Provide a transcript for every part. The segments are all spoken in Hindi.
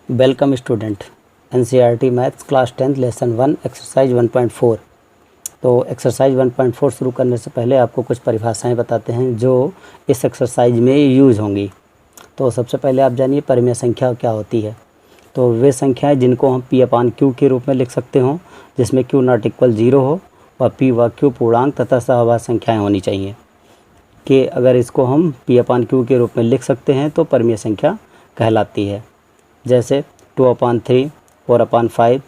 Welcome student, NCERT maths class 10 lesson 1 exercise 1.4। तो एक्सरसाइज 1.4 शुरू करने से पहले आपको कुछ परिभाषाएं बताते हैं जो इस एक्सरसाइज में यूज़ होंगी। तो सबसे पहले आप जानिए परिमेय संख्या क्या होती है। तो वे संख्याएं जिनको हम P/Q के रूप में लिख सकते हों, जिसमें Q नॉट इक्वल 0 हो और P व Q पूर्णांक तथा सहवाची संख्याएँ होनी चाहिए। कि अगर इसको हम P/Q के रूप में लिख सकते हैं तो परिमेय संख्या कहलाती है। जैसे 2/3, 4/5,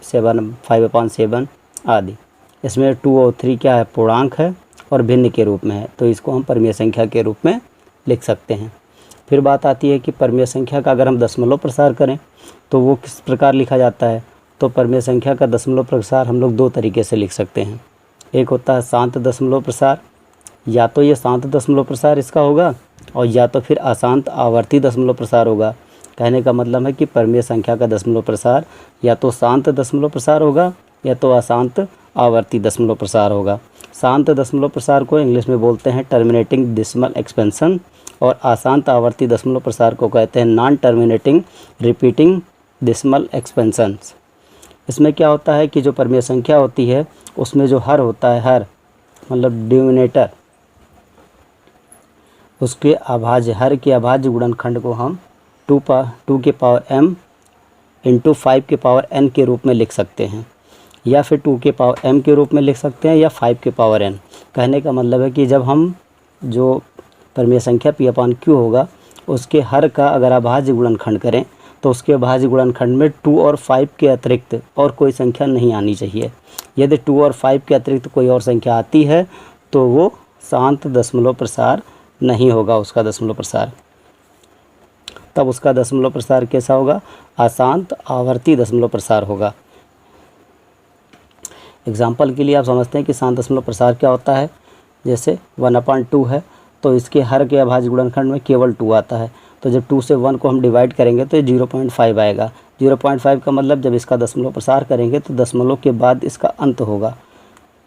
5/7 आदि। इसमें 2 और 3 क्या है, पूर्णांक है और भिन्न के रूप में है, तो इसको हम परिमेय संख्या के रूप में लिख सकते हैं। फिर बात आती है कि परिमेय संख्या का अगर हम दशमलव प्रसार करें तो वो किस प्रकार लिखा जाता है। तो परिमेय संख्या का दशमलव प्रसार हम लोग दो तरीके से लिख सकते हैं। एक होता है शांत दशमलव प्रसार, या तो ये शांत दशमलव प्रसार इसका होगा और या तो फिर अशांत आवर्ती दशमलव प्रसार होगा। कहने का मतलब है कि परिमेय संख्या का दशमलव प्रसार या तो शांत दशमलव प्रसार होगा या तो अशांत आवर्ती दशमलव प्रसार होगा। शांत दशमलव प्रसार को इंग्लिश में बोलते हैं टर्मिनेटिंग डेसिमल एक्सपेंशन और अशांत आवर्ती दशमलव प्रसार को कहते हैं non terminating repeating decimal expansion. इसमें क्या होता है कि जो परिमेय संख्या होती है उसमें जो हर होता है, हर मतलब डिनोमिनेटर, उसके अभाज्य, हर के अभाज्य गुणनखंड को हम 2 के पावर m इंटू 5 के पावर n के रूप में लिख सकते हैं, या फिर 2 के पावर m के रूप में लिख सकते हैं या 5 के पावर n। कहने का मतलब है कि जब हम जो परिमेय संख्या P/Q होगा उसके हर का अगर अभाज्य गुणनखंड करें तो उसके अभाज्य गुणनखंड में 2 और 5 के अतिरिक्त और कोई संख्या नहीं आनी चाहिए। यदि 2 और 5 के अतिरिक्त कोई और संख्या आती है तो वो शांत दशमलव प्रसार नहीं होगा, उसका दशमलव प्रसार। तब उसका दशमलव प्रसार कैसा होगा, अशांत आवर्ती दशमलव प्रसार होगा। एग्जाम्पल के लिए आप समझते हैं कि शांत दशमलव प्रसार क्या होता है। जैसे 1/2 है तो इसके हर के अभाज्य गुणनखंड में केवल 2 आता है, तो जब 2 से 1 को हम डिवाइड करेंगे तो 0.5 आएगा। 0.5 का मतलब जब इसका दशमलव प्रसार करेंगे तो दशमलव के बाद इसका अंत होगा।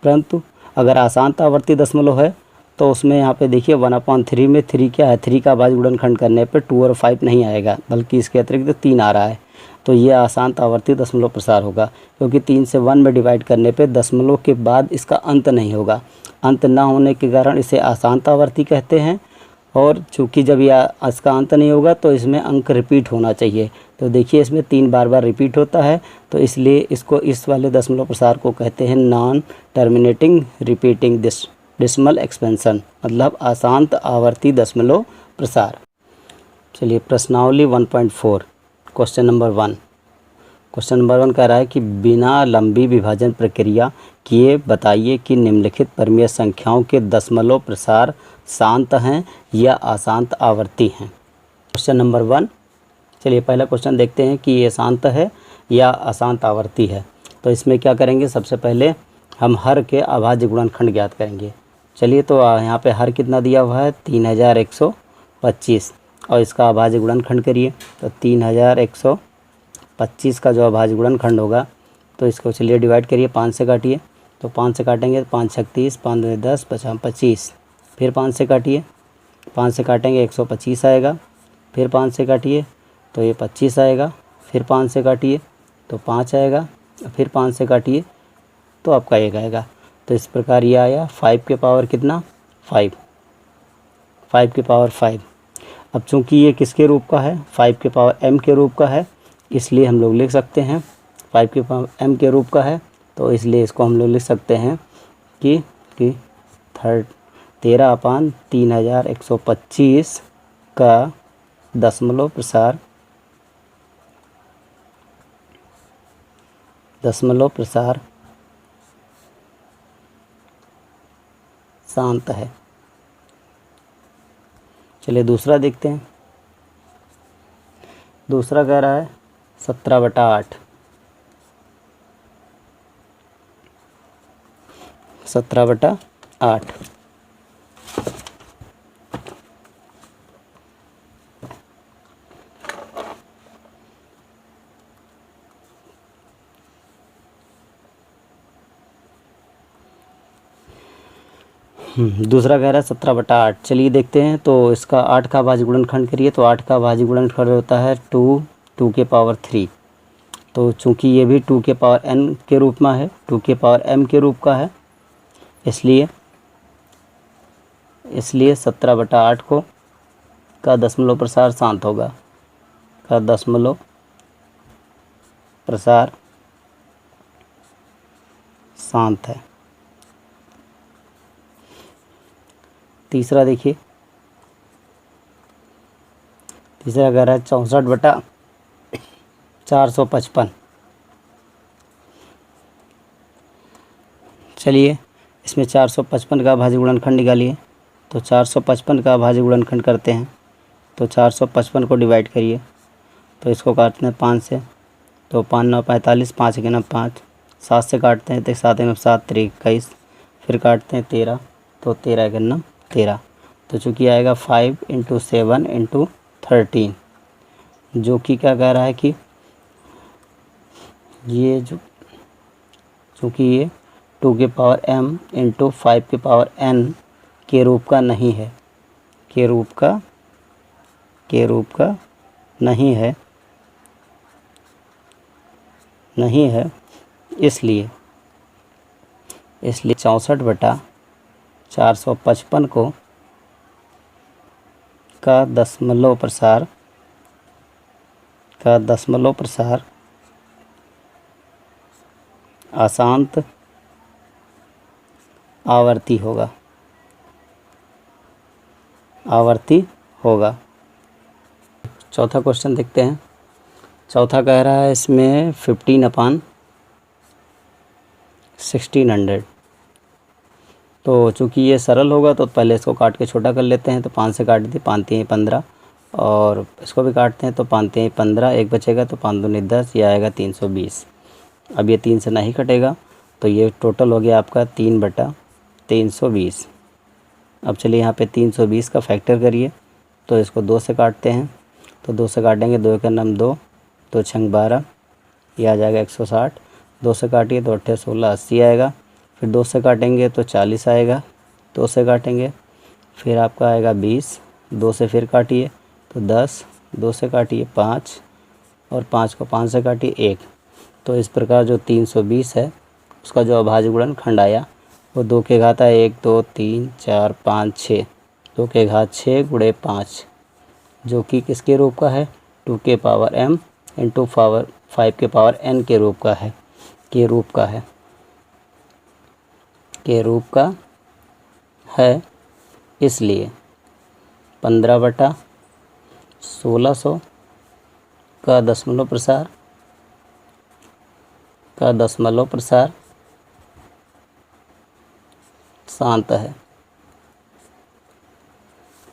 परंतु अगर अशांत आवर्ती दशमलव है तो उसमें यहाँ पे देखिए 1/3 में 3 क्या है, 3 का अभाज्य गुणनखंड करने पे 2 और 5 नहीं आएगा बल्कि इसके अतिरिक्त 3 आ रहा है, तो ये अशांत आवर्ती दशमलव प्रसार होगा। क्योंकि 3 से 1 में डिवाइड करने पे दशमलव के बाद इसका अंत नहीं होगा। अंत ना होने के कारण इसे अशांत आवर्ती कहते हैं। और चूँकि जब यह इसका अंत नहीं होगा तो इसमें अंक रिपीट होना चाहिए। तो देखिए इसमें 3 बार रिपीट होता है, तो इसलिए इसको इस वाले दशमलव प्रसार को कहते हैं non terminating repeating decimal expansion, मतलब अशांत आवर्ती दशमलव प्रसार। चलिए प्रश्नावली 1.4 क्वेश्चन नंबर 1। क्वेश्चन नंबर 1 कह रहा है कि बिना लंबी विभाजन प्रक्रिया किए बताइए कि निम्नलिखित परिमेय संख्याओं के दशमलव प्रसार शांत हैं या अशांत आवर्ती हैं। क्वेश्चन नंबर 1, चलिए पहला क्वेश्चन देखते हैं कि ये शांत है या अशांत आवर्ती है। तो इसमें क्या करेंगे, सबसे पहले हम हर के अभाज्य गुणनखंड ज्ञात करेंगे। चलिए तो यहाँ पे हर कितना दिया हुआ है, 3125, और इसका अभाज्य गुणनखंड करिए तो 3125 का जो अभाज्य गुणनखंड होगा तो इसको चलिए डिवाइड करिए, 5 से काटिए। तो 5 से काटेंगे तो 5 6 30, 5 10 25, फिर 5 से काटिए, 5 से काटेंगे 125 आएगा, फिर 5 से काटिए तो ये 25 आएगा, फिर 5 से काटिए तो 5 आएगा, फिर 5 से काटिए तो आपका 1 आएगा। तो इस प्रकार ये आया 5 के पावर कितना, 5 के पावर 5। अब चूंकि ये किसके रूप का है, 5 के पावर m के रूप का है, इसलिए हम लोग लिख सकते हैं 5 के पावर m के रूप का है, तो इसलिए इसको हम लोग लिख सकते हैं कि 13/3125 का दशमलव प्रसार शांत है। चलिए दूसरा देखते हैं। दूसरा कह रहा है 17/8। 17/8 दूसरा कह रहा है 17/8। चलिए देखते हैं। तो इसका 8 का अभाज्य गुणनखंड करिए, तो 8 का अभाज्य गुणनखंड होता है 2 के पावर 3। तो चूँकि ये भी 2 के पावर n के रूप में है, 2 के पावर m के रूप का है, इसलिए 17/8 को का दशमलव प्रसार शांत होगा, का दशमलव प्रसार शांत है। तीसरा देखिए, तीसरा कह रहा है 64/455। चलिए इसमें 455 का अभाज्य गुणनखंड निकालिए। तो 455 का अभाज्य गुणनखंड करते हैं, तो 455 को डिवाइड करिए, तो इसको काटते हैं 5 से, तो 5 9 45, 5 1 9 5, 7 से काटते हैं तो 7 1 7 3 21, फिर काटते हैं 13, तो 13 1 9 13। तो चूँकि आएगा 5 × 7 × 13, जो कि क्या कह रहा है कि ये जो चूँकि ये 2 के पावर m × 5 के पावर n के रूप का नहीं है, के रूप का नहीं है, इसलिए 64/455 को का दशमलव प्रसार अशांत आवर्ती होगा। चौथा क्वेश्चन देखते हैं। चौथा कह रहा है इसमें 15/1600। तो चूँकि ये सरल होगा तो पहले इसको काट के छोटा कर लेते हैं। तो 5 से काट दिए, 5 3 15, और इसको भी काटते हैं तो 5 3 15, एक बचेगा तो 5 दूनी 10, ये आएगा 320। अब ये 3 से नहीं कटेगा तो ये टोटल हो गया आपका 3/320। अब चलिए यहाँ पे 320 का फैक्टर करिए, तो इसको 2 से काटते हैं, तो 2 से काटेंगे, 2 1 9 2, 2 6 12, ये आ जाएगा 160। 2 से काटिए तो 8 16 80 आएगा, फिर 2 से काटेंगे तो 40 आएगा, 2 से काटेंगे फिर आपका आएगा 20, 2 से फिर काटिए तो 10, 2 से काटिए 5, और 5 को 5 से काटिए 1। तो इस प्रकार जो 320 है उसका जो अभाज्य गुणनखंड आया वो 2 के घात है 1 2 3 4 5 6, 2 के घात 6 × 5, जो कि किसके रूप का है, 2 के पावर m × 5 के पावर n के रूप का है, के रूप का है। इसलिए 15/1600 का दशमलव प्रसार शांत है।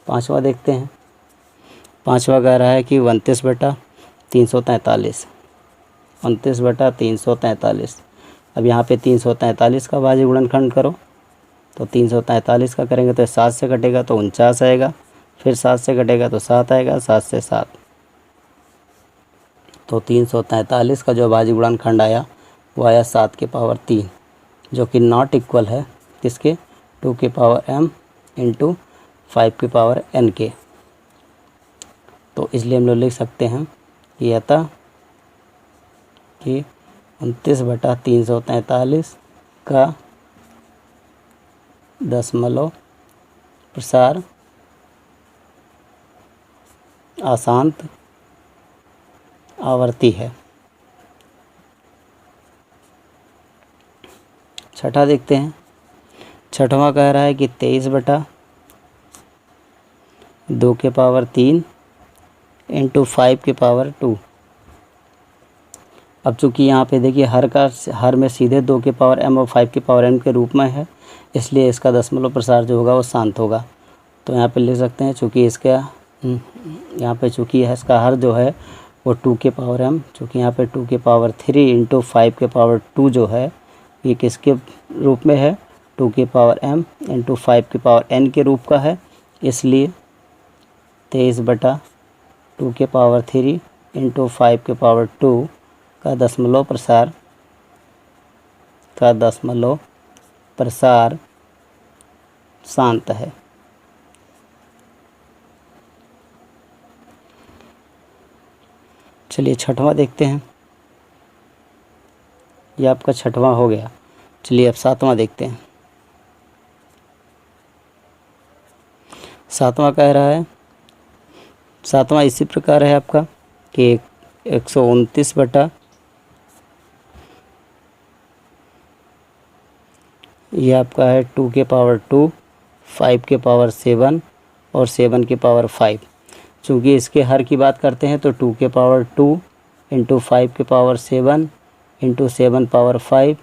पांचवा देखते हैं। पांचवा कह रहा है कि 29/343, 29/343। अब यहाँ पे 343 का अभाज्य गुणनखंड करो, तो 343 का करेंगे तो 7 से कटेगा तो 49 आएगा, फिर 7 से कटेगा तो 7 आएगा, 7 से 7, तो 343 का जो अभाज्य गुणनखंड आया वो आया 7 के पावर 3, जो कि नॉट इक्वल है किसके, 2 के पावर m × 5 के पावर n के। तो इसलिए हम लोग लिख सकते हैं कि अतः कि 29/343 का दशमलव प्रसार अशांत आवर्ती है। छठा देखते हैं। छठवां कह रहा है कि 23/2 के पावर 3 × 5 के पावर 2। अब चूँकि यहाँ पे देखिए हर में सीधे 2 के पावर m और 5 के पावर n के रूप में है, इसलिए इसका दशमलव प्रसार जो होगा वो शांत होगा। तो यहाँ पे लिख सकते हैं चूँकि यहाँ पे चूँकि इसका हर जो है वो 2 के पावर m, चूँकि यहाँ पे 2 के पावर 3 × 5 के पावर 2 जो है ये किसके रूप में है, 2 के पावर m × 5 के पावर n के रूप का है। इसलिए 23/2 के पावर 3 × 5 के पावर 2 का दशमलव प्रसार शांत है। चलिए छठवां देखते हैं। ये आपका छठवां हो गया। चलिए अब सातवां देखते हैं। सातवां कह रहा है, सातवां इसी प्रकार है आपका कि 129 बटा, ये आपका है 2 के पावर 2, 5 के पावर 7 और 7 के पावर 5। चूँकि इसके हर की बात करते हैं तो 2 के पावर 2 इंटू 5 के power 7 into 7 power 5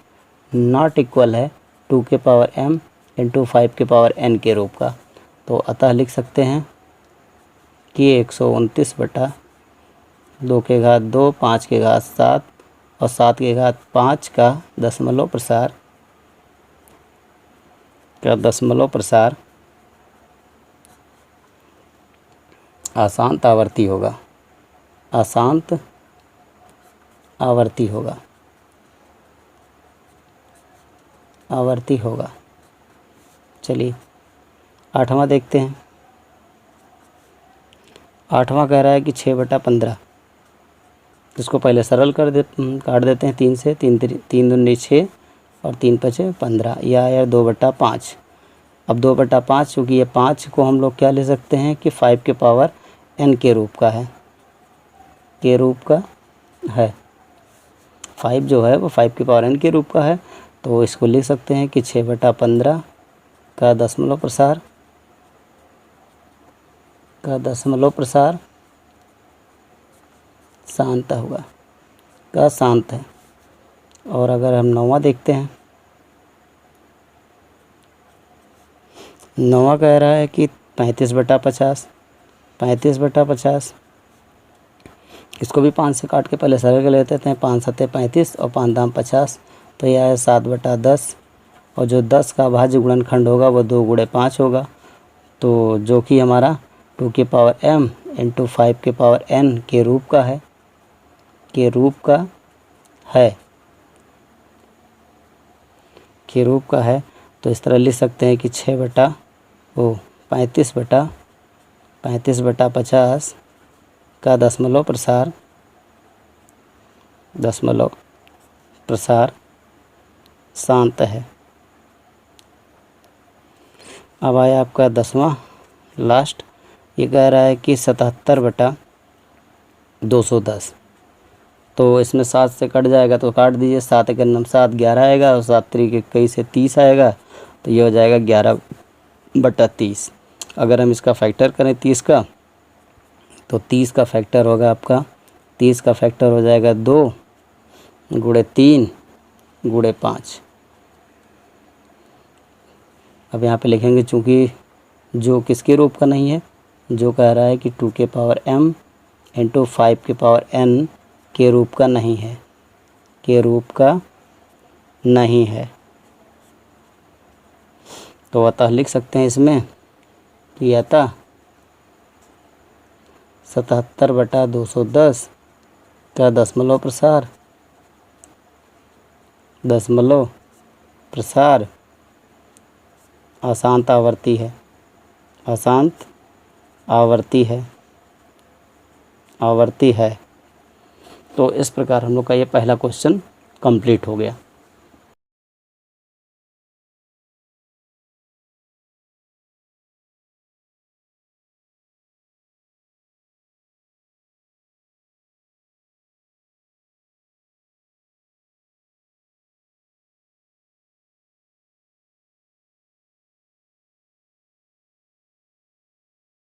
not equal है 2 के पावर m इंटू 5 के पावर n के रूप का। तो अतः लिख सकते हैं कि 129 बटा 2 के घात 2, 5 के घात 7 और 7 के घात 5 का दशमलव प्रसार अशांत आवर्ती होगा, अशांत आवर्ती होगा, आवर्ती होगा। चलिए आठवां देखते हैं। आठवां कह रहा है कि 6 बटा 15, इसको पहले सरल काट देते हैं 3 से। 3 दूनी 6 और 3 पचे 15, यह आया 2 बटा 5। अब 2 बटा 5 चूँकि ये 5 को हम लोग क्या ले सकते हैं कि 5 के पावर n के रूप का है, के रूप का है। 5 जो है वो 5 के पावर n के रूप का है, तो इसको लिख सकते हैं कि 6 बटा 15 का दशमलव प्रसार शांत होगा, का शांत है। और अगर हम नौवां देखते हैं, नौवां कह रहा है कि 35 बटा 50, 35 बटा 50, इसको भी 5 से काट के पहले सरल कर लेते हैं। 5 सत्ते 35 और 5 दाम 50, तो यह है 7 बटा 10। और जो 10 का भाज्य गुणनखंड होगा वो 2 गुणे 5 होगा, तो जो कि हमारा 2 के पावर m इंटू 5 के पावर n के रूप का है, के रूप का है, के रूप का है। तो इस तरह लिख सकते हैं कि 35 बटा 50 का दशमलव प्रसार शांत है। अब आया आपका 10वां लास्ट, ये कह रहा है कि 77 बटा 210। तो इसमें 7 से कट जाएगा तो काट दीजिए। 7 एक नम 7 11 आएगा और 7 तरीके कई से 30 आएगा, तो ये हो जाएगा 11 बटा 30। अगर हम इसका फैक्टर करें 30 का, तो 30 का फैक्टर होगा आपका, 30 का फैक्टर हो जाएगा 2 गुणे 3 गुणे 5। अब यहाँ पे लिखेंगे, चूँकि जो किसके रूप का नहीं है, जो कह रहा है कि 2 के पावर m इंटू 5 के पावर n के रूप का नहीं है, के रूप का नहीं है। तो अतः लिख सकते हैं इसमें कि अतः 77 बटा 210 का दशमलव प्रसार अशांत आवर्ती है, अशांत आवर्ती है। तो इस प्रकार हम लोग का ये पहला क्वेश्चन कंप्लीट हो गया।